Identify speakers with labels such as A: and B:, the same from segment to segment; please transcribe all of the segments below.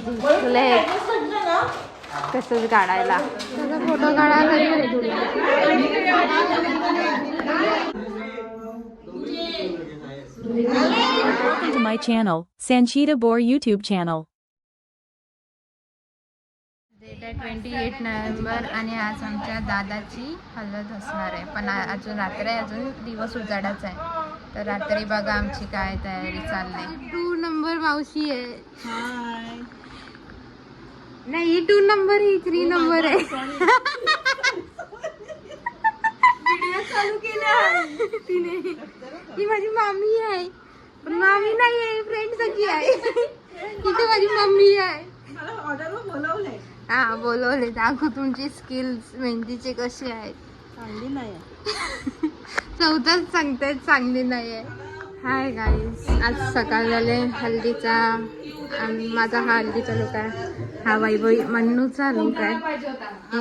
A: दिसले तसंच काढायला त्याचा फोटो काढायला.
B: Welcome to my channel, Sanchita Bor YouTube channel.
A: Date आहे 28 नोव्हेंबर आणि आज आमच्या दादाची हळद असणार आहे. पण अजून रात्र आहे, अजून दिवस उजाडाच आहे. तर रात्री बघा आमची काय तयारी चालली. 2 नंबर मावशी आहे. हाय. नाही 2 नंबर ही 3 नंबर आहे. व्हिडिओ चालू केला तिने. ही माझी मामी आहे. पण मामी नाही आहे, फ्रेंड सगळी आहे. इथे माझी मम्मी आहे. हा बोलवले. दाखव तुमची स्किल्स मेहंदीचे कसे आहेत.
C: चांगली नाही
A: चौथाच सांगतायत चांगली नाही आहे. हाय गाईस, आज सकाळ झाले हल्दीचा. माझा हा हल्दीचा लुक आहे. हा वैभवी मन्नूचा लुक आहे. ही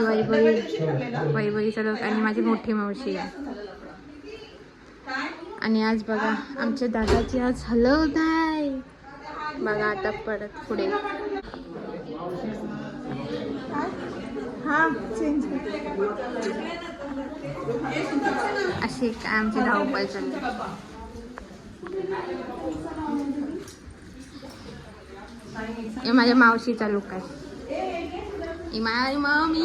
A: वैभवीचा लुक आणि माझी मोठी मावशी आहे. आणि आज बघा आमच्या दादाची आज हलवत आहे. बघा आता परत पुढे अशी काय आमची धावपळ चालली. हे माझ्या मावशीचा लुक आहे. ही माझी मम्मी,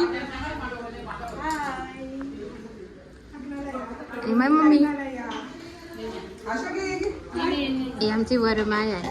A: ही माझी मम्मी, ही आमची वरमाय आहे.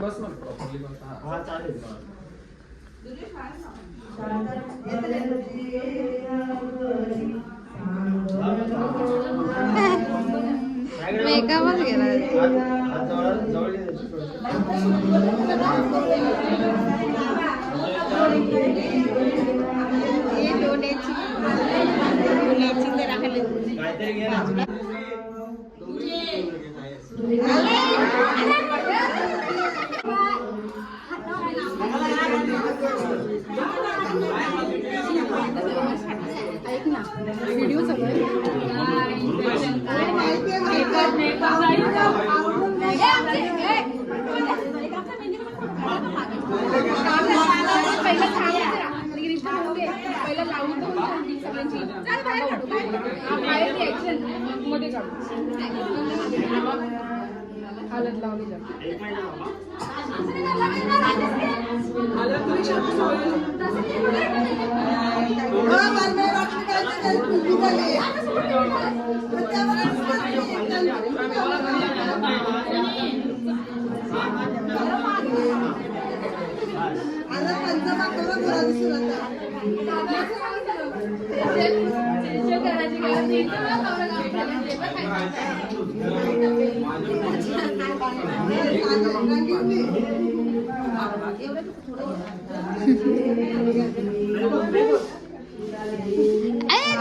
D: बस ना हा चालेल.
A: मेकअपच गेला. ऐक ना व्हिडिओ हालत लावली जाते.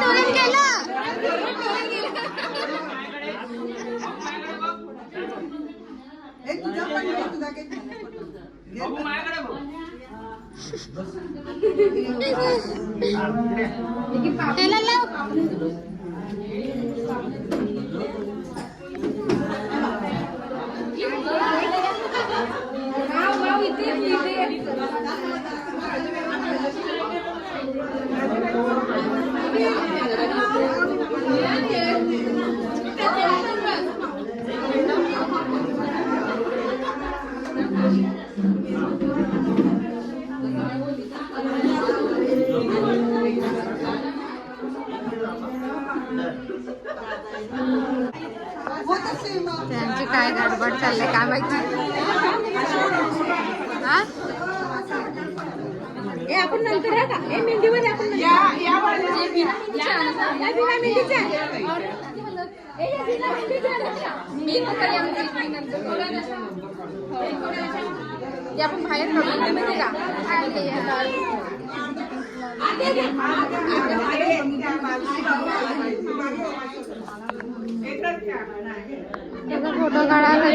A: तोरण केलं. त्याला लाव. त्यांची काय गडबड चालली काय माहिती. हा आपण नंतर मेहंदीवर आपण आपण बाहेर माहिती का. फोटो काढायला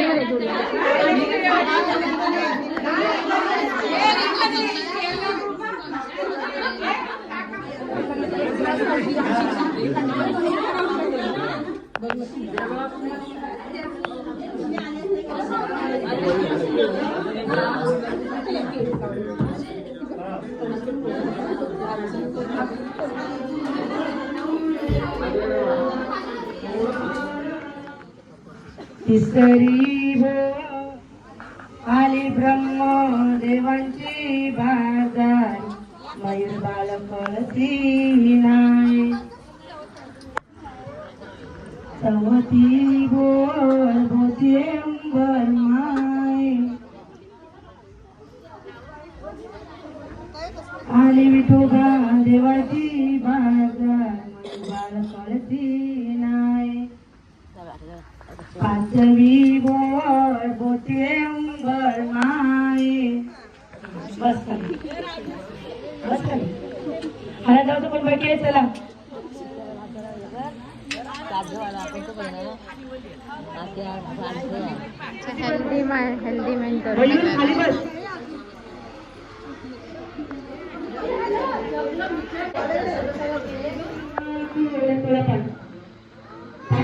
C: तिसरी आली ब्रह्मदेवांची बाजार मयूर बालकळती नाही सवती बोल बोती अंबर माय आली विठोबा देवाची बाजार मयूर बालकळती नाही पाचवी बोल बोती अंबर माय. बस खाली बस खाली. मला जाऊ तर पण बाकी आहे. चला
A: हेल्दी मेंटर
C: खाली बस.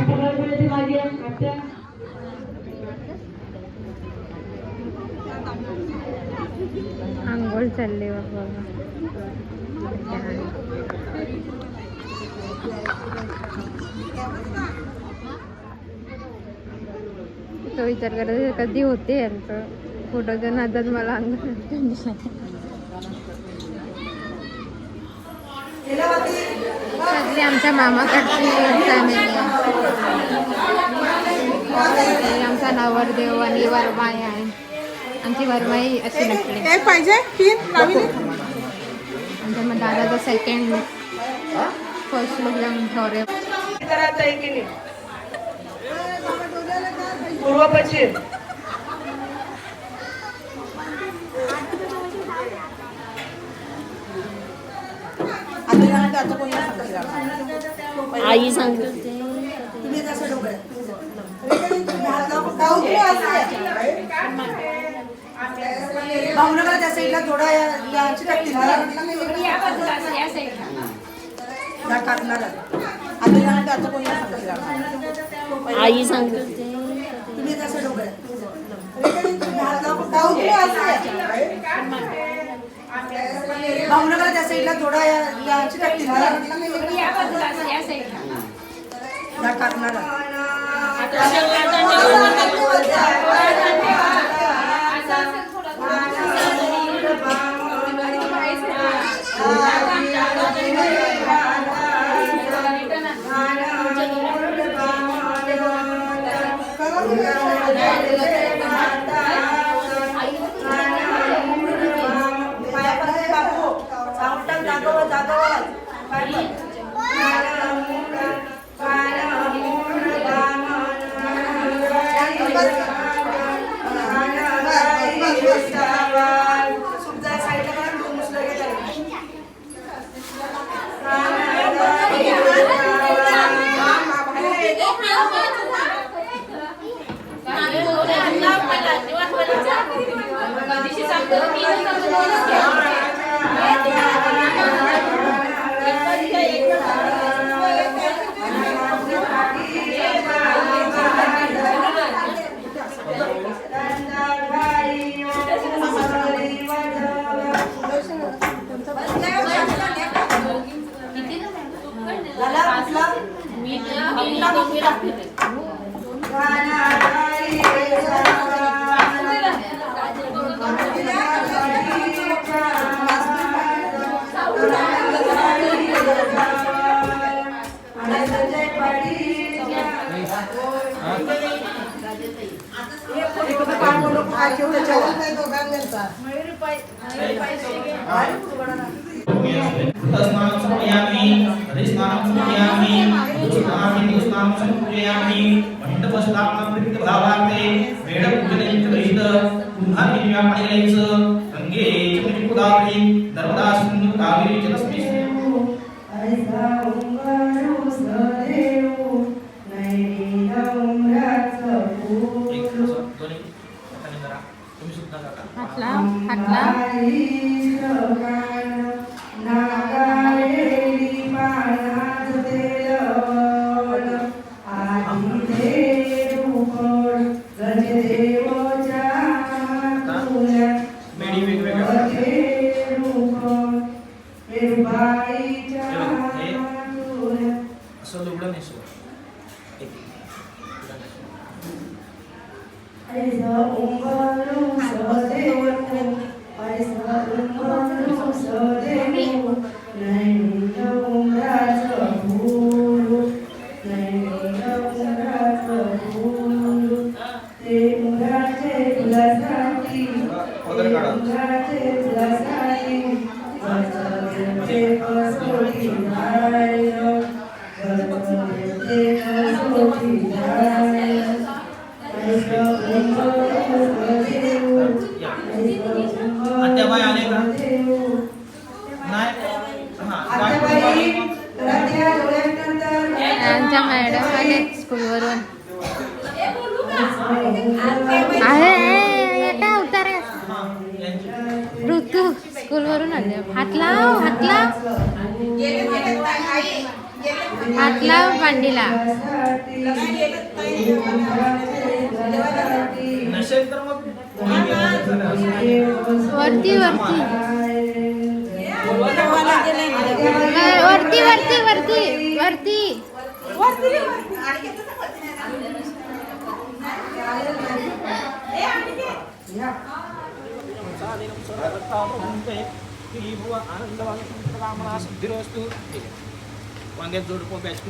C: तुला पण माझी आत्या
A: आंघोळ चालली बाबा. तो विचार करत कधी होते यांचं फोटोच्या नादात मला आंघोळ. सगळी आमच्या मामाकडची फॅमिली आहे. आमचा नवरदेव आणि वरमाई आहे. आमची वरमाई अशी नटली
C: पाहिजे.
A: आमच्या मग दादाचा सेकंड फर्स्ट लुक जाऊन ठेवरे.
C: पूर्व पश्चिम
E: आई सांगते
C: भावनगर त्या साईडला थोडा
E: आई सांगते
C: भावनगर त्या साईडला थोडा टाकणार.
D: स्नानं समर्पयामि हरिस्नानं समर्पयामि स्नानामि स्नानं समर्पयामि मंडपस्थापना भावार्थे वेदपूजनयंच गृहीत पुन्हा दिव्या पाण्याचं गंगे चंद्री गोदावरी नर्मदा सिंधू कावेरी जलस्मिन्
A: हातला हातला
D: असं लुगडं नेसू आत्याबाई आले का नाही
A: आमच्या मॅडम आले स्कूलवरून आहे काय उतार ऋतू स्कूलवरून आले हात लाव हात लाव हात लाव पांडीला
D: नसेल तर मग
A: वरती वरती वरती वरती वरती वरती
D: वांग्यात जोड बॅच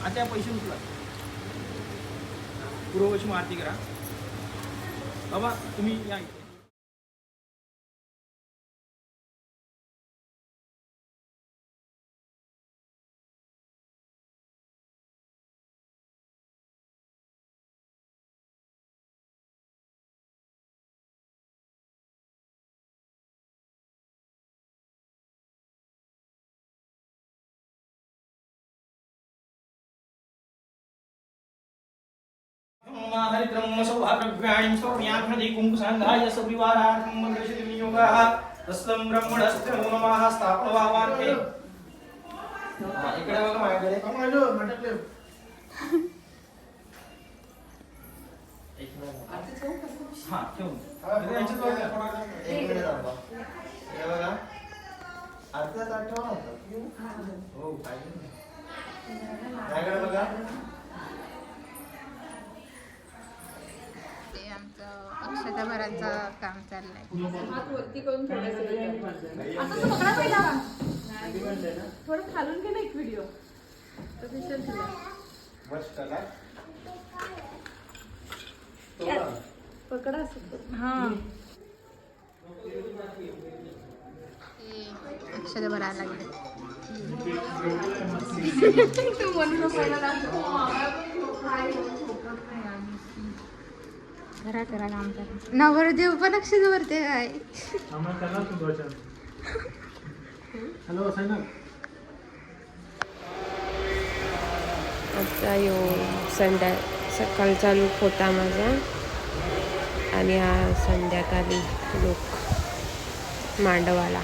D: आता पैसे उचला पूर्वपश्चिम आरती करा बाबा तुम्ही या इथे हरिद्रम सौभाग्यग्राणीं सौम्यात्मदे कुंकुसान्धाय सविवारार्थं मङ्गलश्रीनियोगः तस्तं ब्रह्मणस्ते नमो नमः स्थापनभावार्थे इकडे बघा माझ्याकडे कमालो मटकले हां ठेवून याच्यात बघा एक मिनिट थांबा हे बघा अर्धा ताट ठेवा हो पाहिजे माझ्याकडे बघा
A: अक्षताभराचं काम चाललंय
E: थोडं खालून घे ना एक व्हिडिओ पकडा हा
A: अक्षता भरायला लागले
E: तू म्हणून
A: करा करा काम करा नवरदेव पण अक्षता भरते काय
D: हॅलो साईना
F: आता सकाळचा लूक होता माझा आणि हा संध्याकाळी look मांडवाला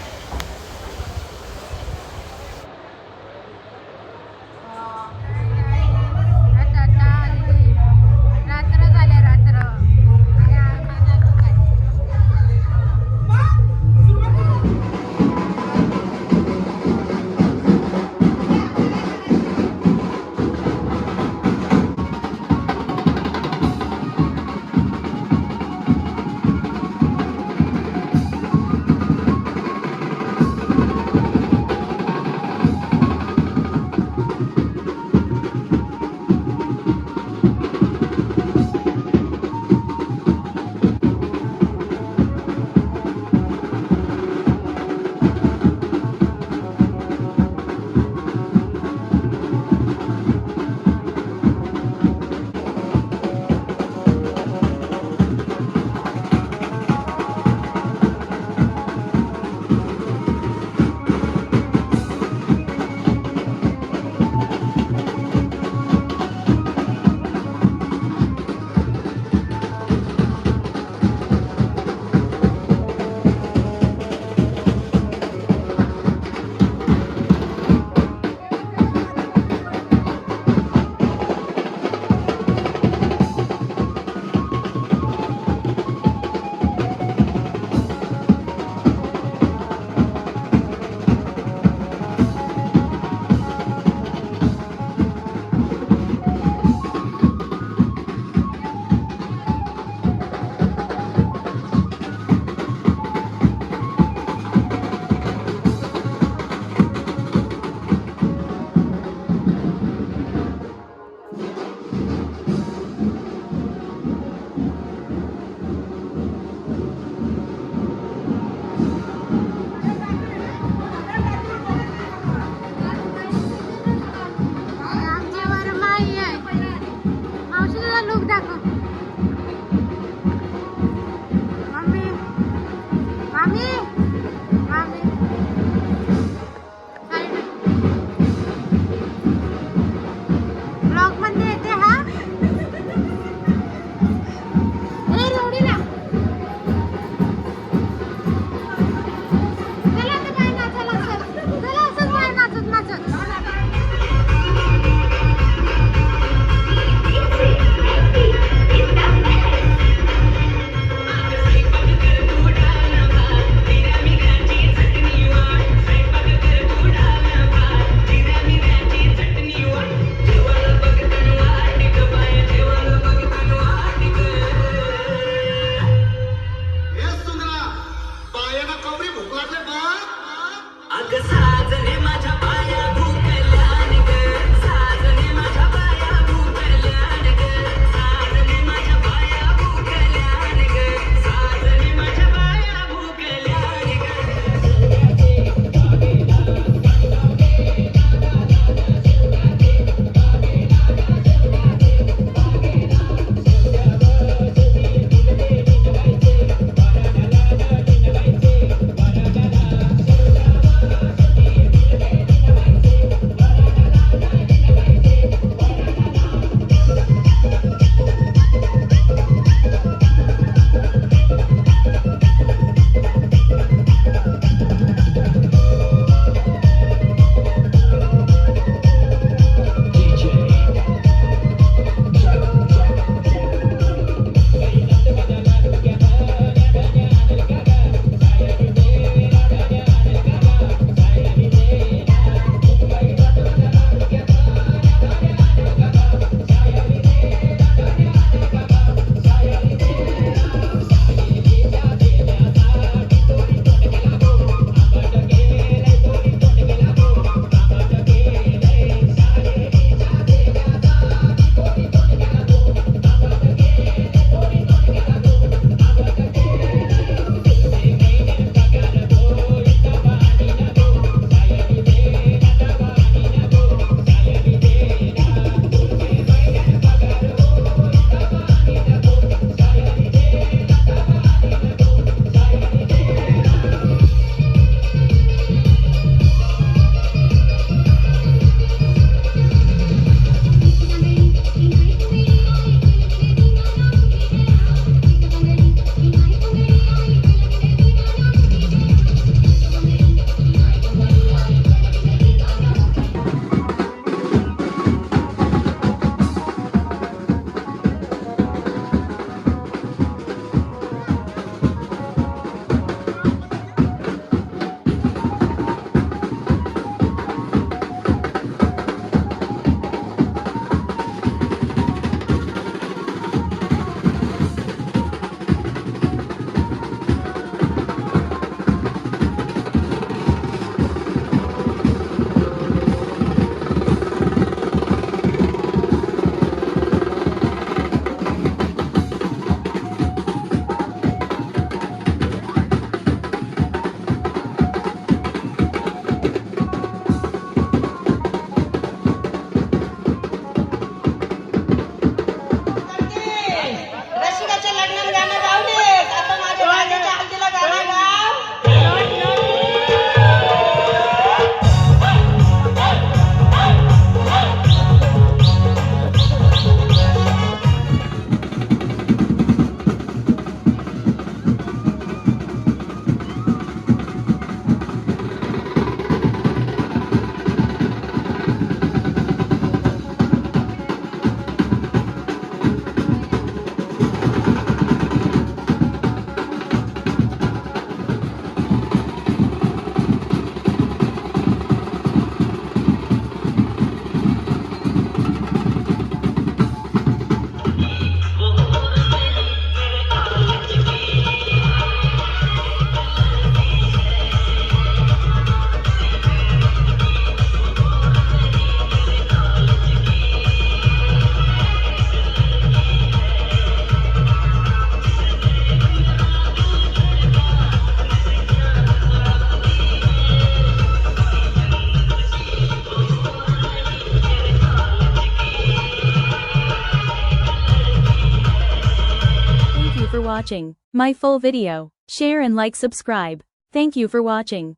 B: watching my full video. Share and like subscribe. Thank you for watching.